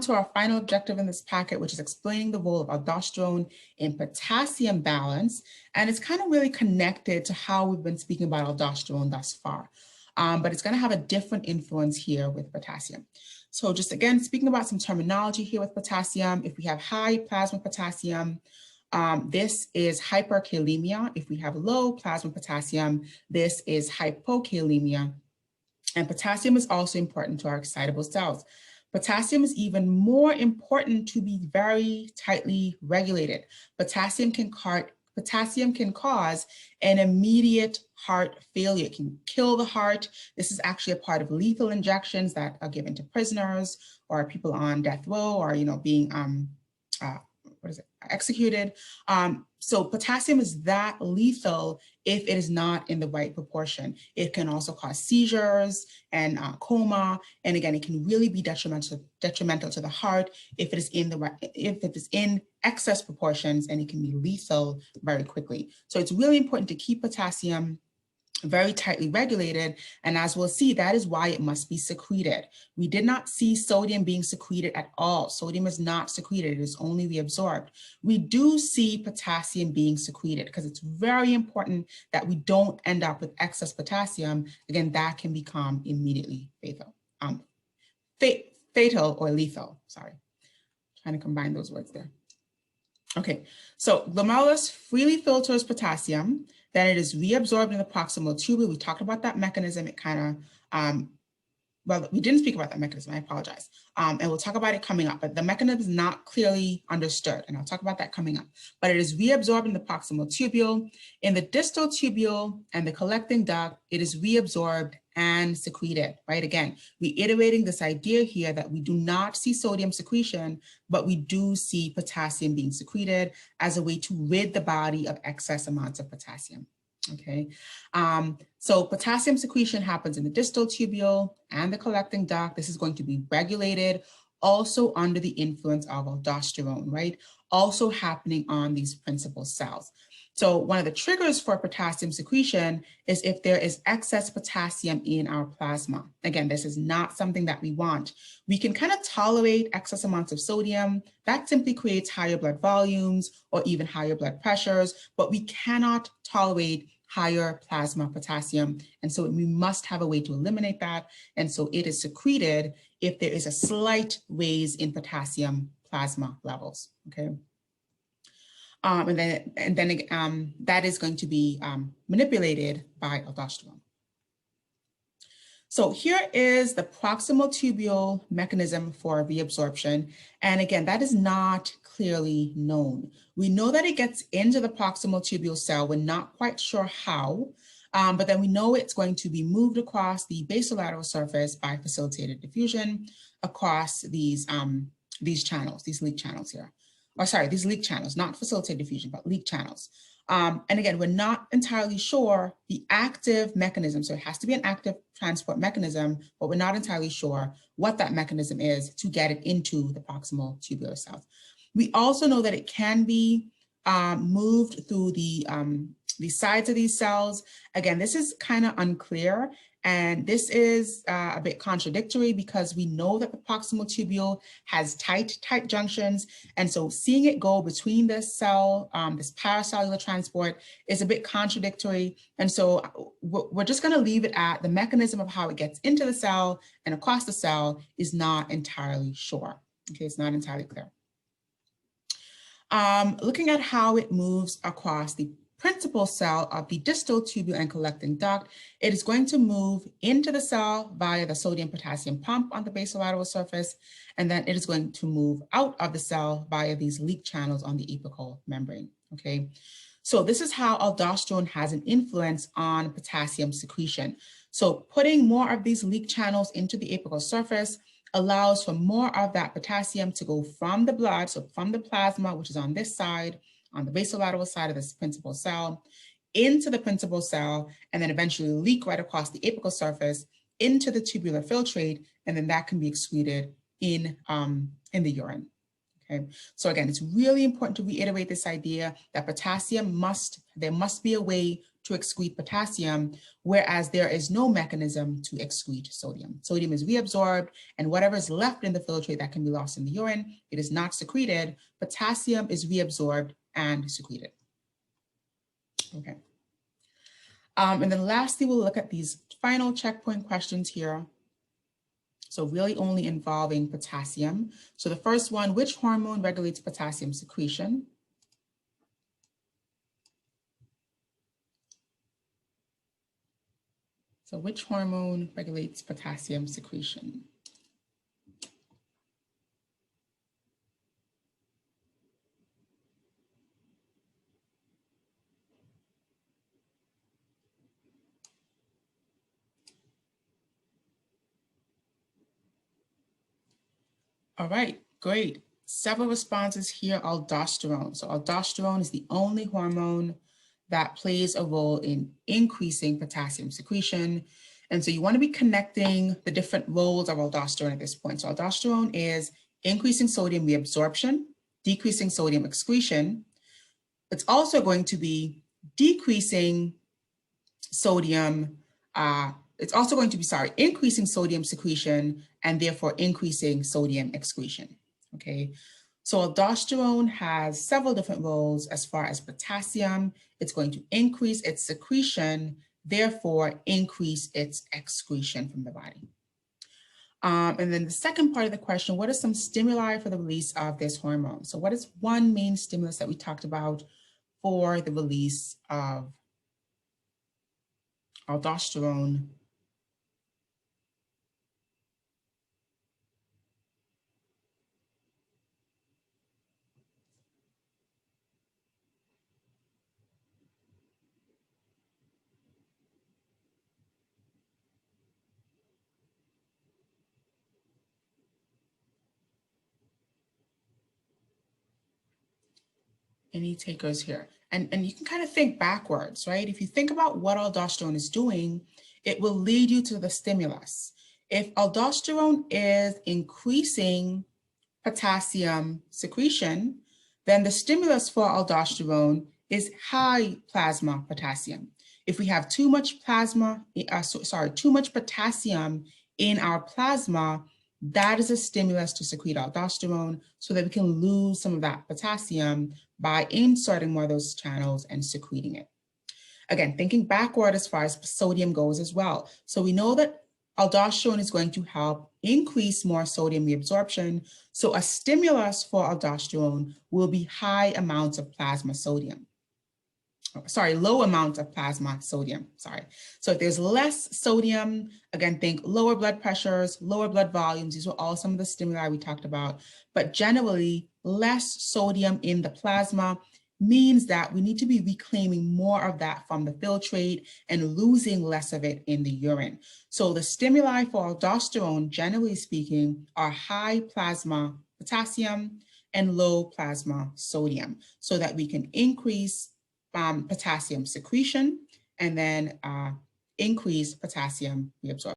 To our final objective in this packet, which is explaining the role of aldosterone in potassium balance. And it's kind of really connected to how we've been speaking about aldosterone thus far. But it's going to have a different influence here with potassium. So just again, speaking about some terminology here with potassium, if we have high plasma potassium, this is hyperkalemia. If we have low plasma potassium, this is hypokalemia. And potassium is also important to our excitable cells. Potassium is even more important to be very tightly regulated. Potassium can cause an immediate heart failure. It can kill the heart. This is actually a part of lethal injections that are given to prisoners or people on death row or, being executed. So potassium is that lethal if it is not in the right proportion. It can also cause seizures and coma. And again, it can really be detrimental to the heart if it is in excess proportions, and it can be lethal very quickly. So it's really important to keep potassium very tightly regulated. And as we'll see, that is why it must be secreted. We did not see sodium being secreted at all. Sodium is not secreted, it is only reabsorbed. We do see potassium being secreted because it's very important that we don't end up with excess potassium. Again, that can become immediately fatal. Fatal or lethal, sorry. Trying to combine those words there. Okay, so glomerulus freely filters potassium, then it is reabsorbed in the proximal tubule. We talked about that mechanism. It kind of, well, we didn't speak about that mechanism, I apologize. And we'll talk about it coming up, but the mechanism is not clearly understood, and I'll talk about that coming up. But it is reabsorbed in the proximal tubule. In the distal tubule and the collecting duct, it is reabsorbed and secreted, right? Again, reiterating this idea here that we do not see sodium secretion, but we do see potassium being secreted as a way to rid the body of excess amounts of potassium. Okay, so potassium secretion happens in the distal tubule and the collecting duct. This is going to be regulated also under the influence of aldosterone, right? Also happening on these principal cells. So one of the triggers for potassium secretion is if there is excess potassium in our plasma. Again, this is not something that we want. We can kind of tolerate excess amounts of sodium. That simply creates higher blood volumes or even higher blood pressures, but we cannot tolerate higher plasma potassium. And so we must have a way to eliminate that. And so it is secreted if there is a slight raise in potassium plasma levels, okay? And then that is going to be manipulated by aldosterone. So here is the proximal tubule mechanism for reabsorption. And again, that is not clearly known. We know that it gets into the proximal tubule cell. We're not quite sure how, but then we know it's going to be moved across the basolateral surface by facilitated diffusion across these channels, these leak channels here. Or sorry, these leak channels, not facilitated diffusion, but leak channels. And again, we're not entirely sure the active mechanism. So it has to be an active transport mechanism, but we're not entirely sure what that mechanism is to get it into the proximal tubular cells. We also know that it can be moved through the sides of these cells. Again, this is kind of unclear. And this is a bit contradictory because we know that the proximal tubule has tight junctions. And so seeing it go between this cell, this paracellular transport is a bit contradictory. And so we're just going to leave it at the mechanism of how it gets into the cell and across the cell is not entirely sure. Okay, it's not entirely clear. Looking at how it moves across the principal cell of the distal tubule and collecting duct, it is going to move into the cell via the sodium-potassium pump on the basolateral surface, and then it is going to move out of the cell via these leak channels on the apical membrane, okay? So this is how aldosterone has an influence on potassium secretion. So putting more of these leak channels into the apical surface allows for more of that potassium to go from the blood, so from the plasma, which is on this side, on the basolateral side of this principal cell, into the principal cell, and then eventually leak right across the apical surface into the tubular filtrate, and then that can be excreted in the urine. Okay, so again, it's really important to reiterate this idea that potassium there must be a way to excrete potassium, whereas there is no mechanism to excrete sodium. Sodium is reabsorbed, and whatever is left in the filtrate that can be lost in the urine, it is not secreted. Potassium is reabsorbed and secreted. Okay. And then lastly, we'll look at these final checkpoint questions here. So really only involving potassium. So the first one, which hormone regulates potassium secretion? So which hormone regulates potassium secretion? All right, great. Several responses here, aldosterone. So aldosterone is the only hormone that plays a role in increasing potassium secretion. And so you want to be connecting the different roles of aldosterone at this point. So aldosterone is increasing sodium reabsorption, decreasing sodium excretion. It's also going to be decreasing sodium, increasing sodium secretion and therefore increasing sodium excretion, okay? So aldosterone has several different roles. As far as potassium, it's going to increase its secretion, therefore increase its excretion from the body. And then the second part of the question, what are some stimuli for the release of this hormone? So what is one main stimulus that we talked about for the release of aldosterone? Any takers here? And you can kind of think backwards, right? If you think about what aldosterone is doing, it will lead you to the stimulus. If aldosterone is increasing potassium secretion, then the stimulus for aldosterone is high plasma potassium. If we have too much potassium in our plasma, that is a stimulus to secrete aldosterone so that we can lose some of that potassium by inserting more of those channels and secreting it. Again, thinking backward as far as sodium goes as well. So we know that aldosterone is going to help increase more sodium reabsorption. So a stimulus for aldosterone will be high amounts of plasma sodium. Low amounts of plasma sodium, So if there's less sodium, again, think lower blood pressures, lower blood volumes. These were all some of the stimuli we talked about. But generally, less sodium in the plasma means that we need to be reclaiming more of that from the filtrate and losing less of it in the urine. So the stimuli for aldosterone, generally speaking, are high plasma potassium and low plasma sodium so that we can increase potassium secretion and then increase potassium reabsorption.